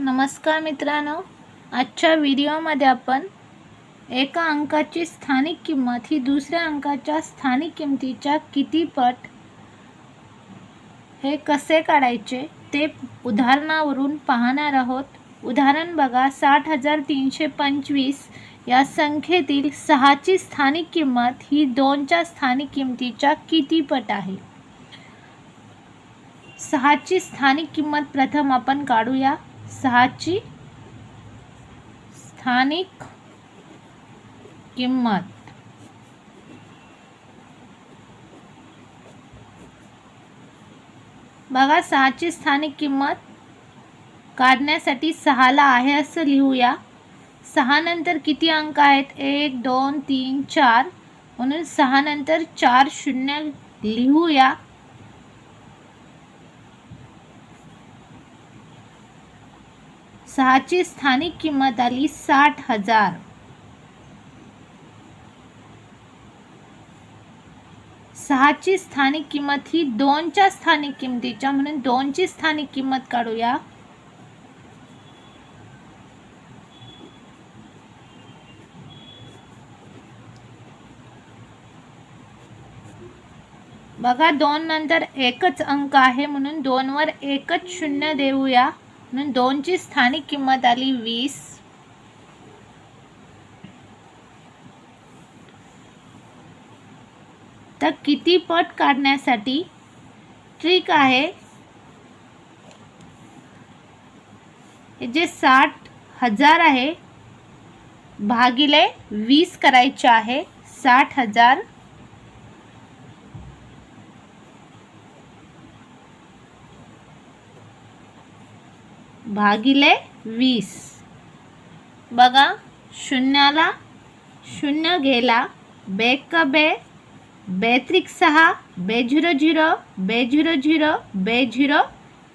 नमस्कार मित्रांनो, आजच्या व्हिडिओमध्ये आपण एका अंकाची स्थानिक किंमत ही दुसऱ्या अंकाच्या स्थानिक किमतीच्या किती पट हे कसे काढायचे ते उदाहरणावरून पाहणार आहोत। उदाहरण बघा, 60,325 या संख्येतील 6ची स्थानिक किंमत ही 2च्या स्थानिक किमतीच्या किती पट आहे। 6ची स्थानिक किंमत प्रथम आपण काढूया। 6ची स्थानिक किंमत बघा, 6ची स्थानिक किंमत काढण्यासाठी 6ला आहे असं लिहूया। 6 नंतर किती अंक आहेत? 1 2 3 4, म्हणून 6 नंतर 4 शून्य लिहूया। सहाची स्थानिक किंमत आली 60,000। सहाची स्थानिक किंमत ही 2च्या स्थानिक किमतीच्या, म्हणून 2ची स्थानिक किंमत काढूया। बघा, 2 नंतर एकच अंक आहे, म्हणून 2 वर एकच शून्य देऊया, म्हणून 2ची स्थानिक किंमत आली 20। तर किती पट काढण्यासाठी ट्रिक आहे, हे जे 60,000 आहे भागिले 20 करायचे आहे। 60,000 भागिले 20। बघा, शून्याला शून्य गेला, बेक बे, बेत्रिक 6, बेझिरो झिरो, बेझिरो झिरो, बेझिरो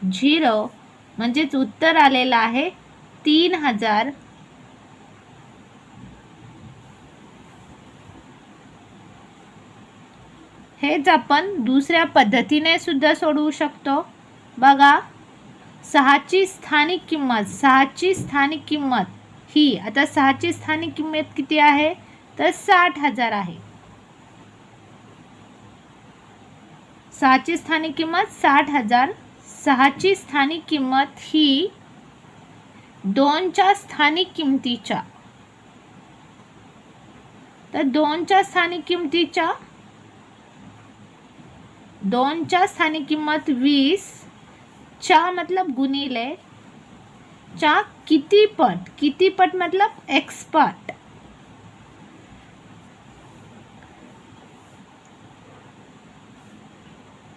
झिरो, म्हणजेच उत्तर आलेलं आहे 3000। हेच आपण दुसऱ्या पद्धतीने सुद्धा सोडवू शकतो। बघा, 6ची स्थानिक किंमत, 6ची स्थानिक किंमत ही, आता 6ची स्थानिक किंमत किती आहे तर 60,000 आहे। 6ची स्थानिक किंमत 60,000। 6ची स्थानिक किंमत ही 2च्या स्थानिक किमतीच्या, तर 2च्या स्थानिक किमतीच्या, 2च्या स्थानिक किंमत 20 चा मतलब गुणिले चा किती पट, किती पट मतलब x पट।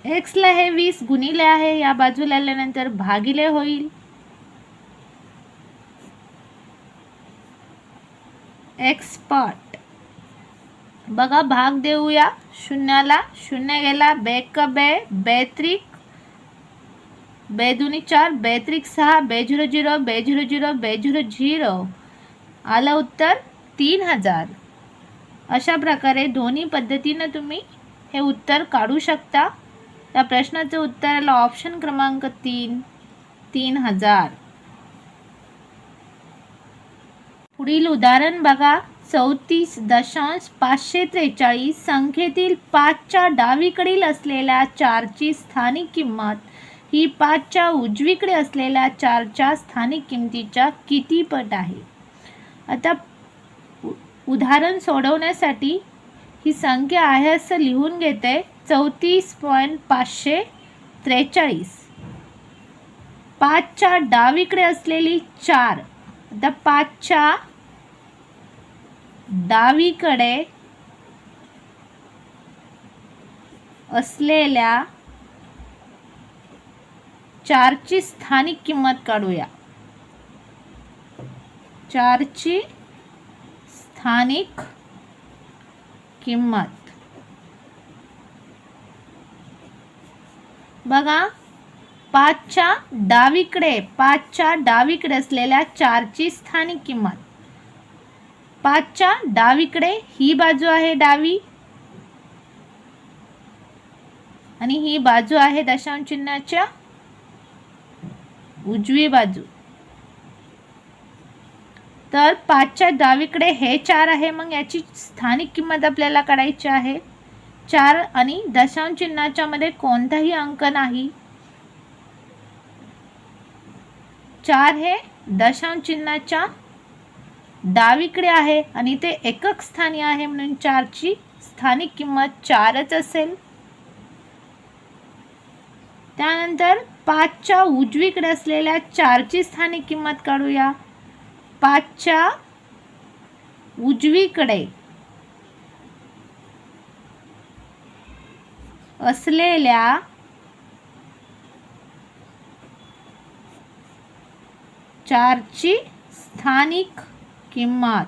x ला हे 20 गुणिले आहे, या बाजूला आल्यानंतर भागिले होईल। x पट, बघा भाग देऊया। शून्याला शून्य गेला, बेक बे, बेत्रिक, बेदुनी 4, बेत्रिक 6, बेझिरो झिरो, बेझिरो झिरो, बेझिरो झिरो, आलं उत्तर 3000। अशा प्रकारे दोन्ही पद्धतीने तुम्ही हे उत्तर काढू शकता। या प्रश्नाचं उत्तर आलं ऑप्शन क्रमांक 3, 3000। पुढील उदाहरण बघा, 34,543 संख्येतील 5च्या डावीकडील असलेल्या 4ची स्थानिक किंमत ही 5च्या उजवीकडे असलेल्या 4च्या स्थानिक किमतीच्या किती पट आहे। आता उदाहरण सोडवण्यासाठी ही संख्या आहे असं लिहून घेते। 34.543, 5च्या डावीकडे असलेली 4, आता 5च्या डावीकडे असलेल्या 4ची स्थानिक किंमत काढूया। 4ची स्थानिक किंमत बघा, 5च्या डावीकडे असलेल्या 4ची स्थानिक किंमत, 5च्या डावीकडे ही बाजू आहे डावी, आणि ही बाजू आहे दशांश चिन्हाच्या उजवी बाजू। तर 5च्या डावीकडे हे 4 आहे, मग याची स्थानिक किंमत आपल्याला काढायची आहे. 4 आणि दशांश चिन्हाच्या मध्ये कोणताही अंक नाही. 4 हे दशांश चिन्हाच्या डावीकडे आहे आणि ते एकक स्थानी आहे, म्हणून 4ची स्थानिक किंमत 4च असेल. त्यानंतर 5च्या उजवीकडे असलेल्या 4ची स्थानिक किंमत काढूया. 5च्या उजवीकडे असलेल्या 4ची स्थानिक किंमत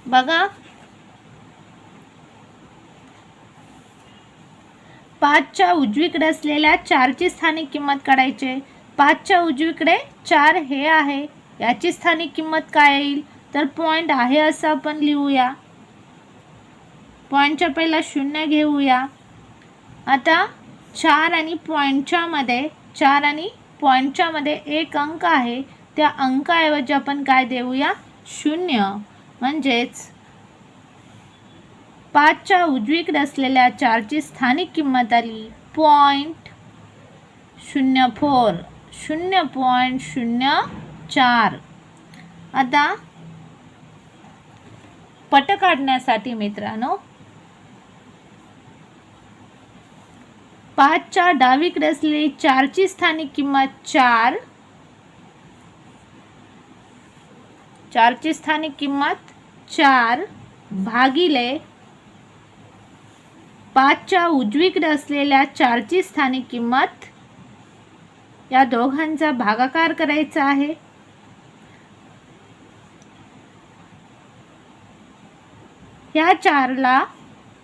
बघा. 5च्या उजवीकडे असलेल्या 4ची स्थानिक किंमत काढायची. 5च्या उजवीकडे 4 हे आहे, याची स्थानिक किंमत काय येईल, तर पॉईंट आहे असं आपण लिहूया. पॉईंटच्या पहिला 0 घेऊया. आता 4 आणि पॉईंटच्या मध्ये एक अंक आहे, त्या अंकाऐवजी आपण काय देऊया, 0. म्हणजेच 5च्या उजवीकडे असलेल्या 4ची स्थानिक किंमत आली 0.04. 0.04. आता पट काढण्यासाठी मित्रांनो, 5च्या डावीकडे असलेली 4ची स्थानिक किंमत 4. 4ची स्थानिक किंमत 4 भागिले 5च्या उजवीकडे असलेल्या 4ची स्थानिक किंमत, या दोघांचा भागाकार करायचा आहे. या 4ला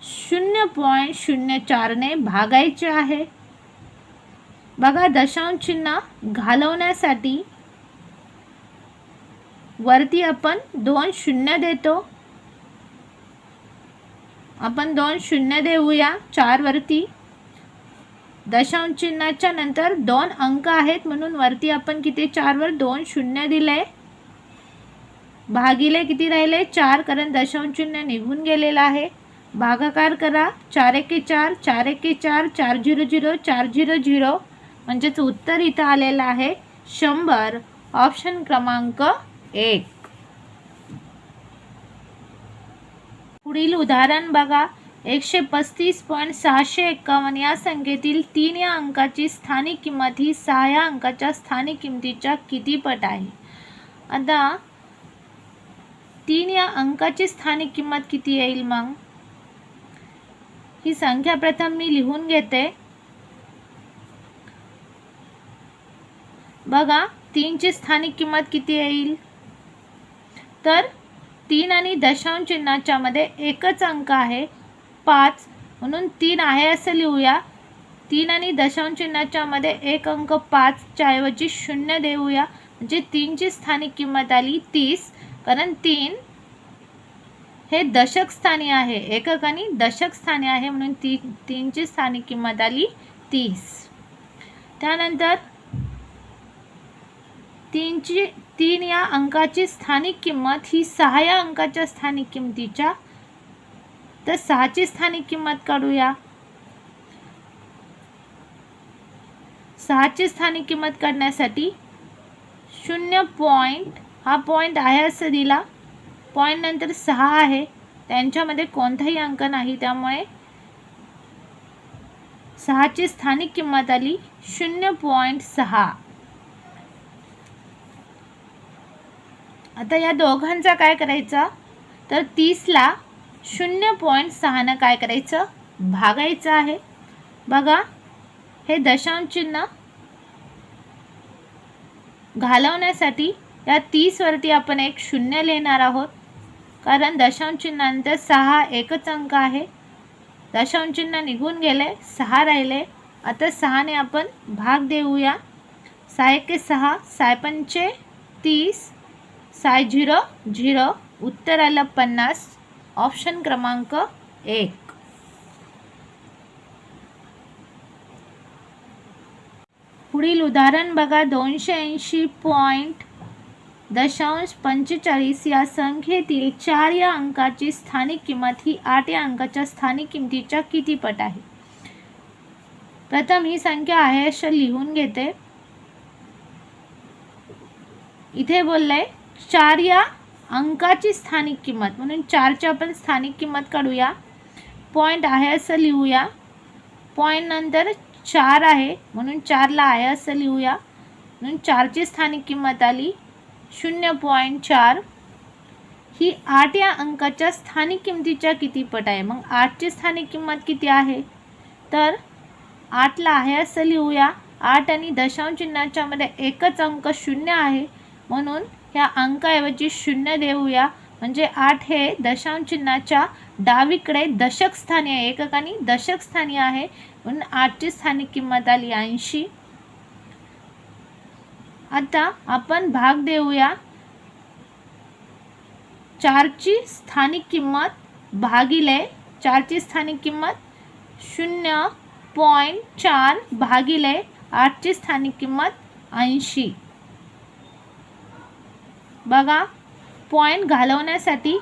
0.04 ने भागायचे आहे. बघा, दशांश चिन्ह घालवण्यासाठी वरती आपण 2 शून्य देतो. आपण 2 शून्य देऊया 4 वरती. दशांश चिन्हाच्या नंतर 2 अंक आहेत, म्हणून वरती आपण किती 4 वर 2 शून्य दिले. भागिले किती राहिले 4, कारण दशांश चिन्ह निघून गेलेला आहे. भागाकार करा. 4 एके 4, 4 एके 4, 4 0 0, 4 0 0. म्हणजेच उत्तर इथं आलेलं आहे 100. ऑप्शन क्रमांक 1. पुढील उदाहरण बघा. 135.651 या संख्येतील 3 या अंकाची स्थानिक किंमत ही 6 या अंकाच्या स्थानिक किमतीच्या किती पट आहे. आता 3 या अंकाची स्थानिक किंमत किती येईल, मग ही संख्या प्रथम मी लिहून घेते. बघा, 3ची स्थानिक किंमत किती येईल, तर 3 आणि दशांश चिन्हाच्या मध्ये एकच अंक आहे 5, म्हणून 3 आहे असं लिहूया. 3 आणि दशांश चिन्हाच्या मध्ये एक अंक 5च्या ऐवजी 0 देऊया. म्हणजे 3ची स्थानिक किंमत आली 30, कारण 3 हे दशक स्थानी आहे, एकक आणि दशक स्थानी आहे, म्हणून 3ची स्थानिक किंमत आली 30. त्यानंतर 3 या अंकाची स्थानिक किंमत ही 6 या अंकाच्या स्थानिक किमतीच्या, तर 6ची स्थानिक किंमत काढूया. 6ची स्थानिक किंमत काढण्यासाठी 0 पॉईंट, हा पॉईंट आहे असं दिला. पॉईंट नंतर 6 आहे, त्यांच्यामध्ये कोणताही अंक नाही, त्यामुळे 6ची स्थानिक किंमत आली 0.6. आता या दोघांचा काय करायचा, तर 30ला 0.6 ने काय करायचं, भागायचं आहे. बघा, हे दशांश चिन्ह घालवण्यासाठी या 30 वरती आपण एक 0 लिहिणार आहोत, कारण दशांश चिन्हानंतर 6 एकच अंक आहे. दशांश चिन्ह निघून गेले, 6 राहिले. आता 6 ने आपण भाग देऊया. 6 एके 6, 6 पंचे 30, 6 0 0. उत्तर आलं 50. ऑप्शन क्रमांक 1. पुढील उदाहरण बघा. 280.45 या संख्येतील 4 या अंकाची स्थानिक किंमत ही 8 या अंकाच्या स्थानिक किमतीच्या किती पट आहे? प्रथम ही संख्या आहे अशी लिहून घेते. इथे बोललंय 4 या अंकाची स्थानिक किंमत, म्हणून 4ची आपण स्थानिक किंमत काढूया. पॉईंट आहे असं लिहूया. पॉईंट नंतर 4 आहे म्हणून 4ला आहे असं लिहूया. म्हणून 4ची स्थानिक किंमत आली 0.4. ही 8 या अंकाच्या स्थानिक किमतीच्या किती पट आहे? मग 8ची स्थानिक किंमत किती आहे? तर 8ला आहे असं लिहूया. 8 आणि दशांश चिन्हाच्या मध्ये एकच अंक 0 आहे, म्हणून ह्या अंकाऐवजी 0 देऊया. म्हणजे 8 हे दशांश चिन्हाच्या डावीकडे दशक स्थानी आहे, एककाने दशक स्थानी आहे, म्हणून 8ची स्थानिक किंमत आली 80. आता आपण भाग देऊया. 4ची स्थानिक किंमत भागिले 4ची स्थानिक किंमत 0.4 भागिले 8ची स्थानिक किंमत 80. बघा, पॉईंट घालवण्यासाठी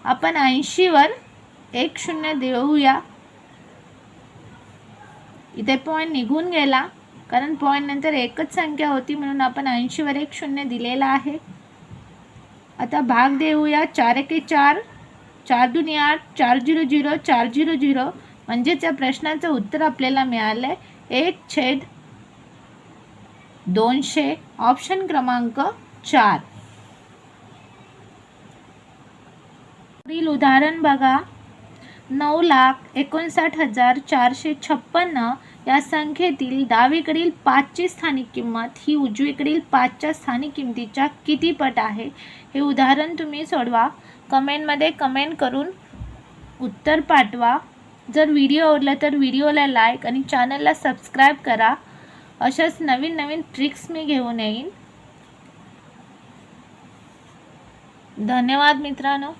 आपण 80 वर 1 0 देऊया. इथे पॉईंट निघून गेला, कारण पॉईंट नंतर एकच संख्या होती, म्हणून आपण 80 वर 1 0 दिलेला आहे. आता भाग देऊया. 4 एके 4, 4 दुनी 8, 4 0 0, 4 0 0, म्हणजेच या प्रश्नाचं उत्तर आपल्याला मिळालंय 1/200. ऑप्शन क्रमांक 4. पुढील उदाहरण बघा. 9,59,456 या संख्येतील डावीकडील 5ची स्थानिक किंमत ही उजवीकडील 5च्या स्थानिक किमतीच्या किती पट आहे? हे उदाहरण तुम्ही सोडवा. कमेंटमध्ये कमेंट करून उत्तर पाठवा. जर व्हिडिओ आवडला तर व्हिडिओला लाईक आणि चॅनलला सबस्क्राईब करा. अशाच नवीन नवीन ट्रिक्स मी घेऊन येईन. धन्यवाद मित्रांनो.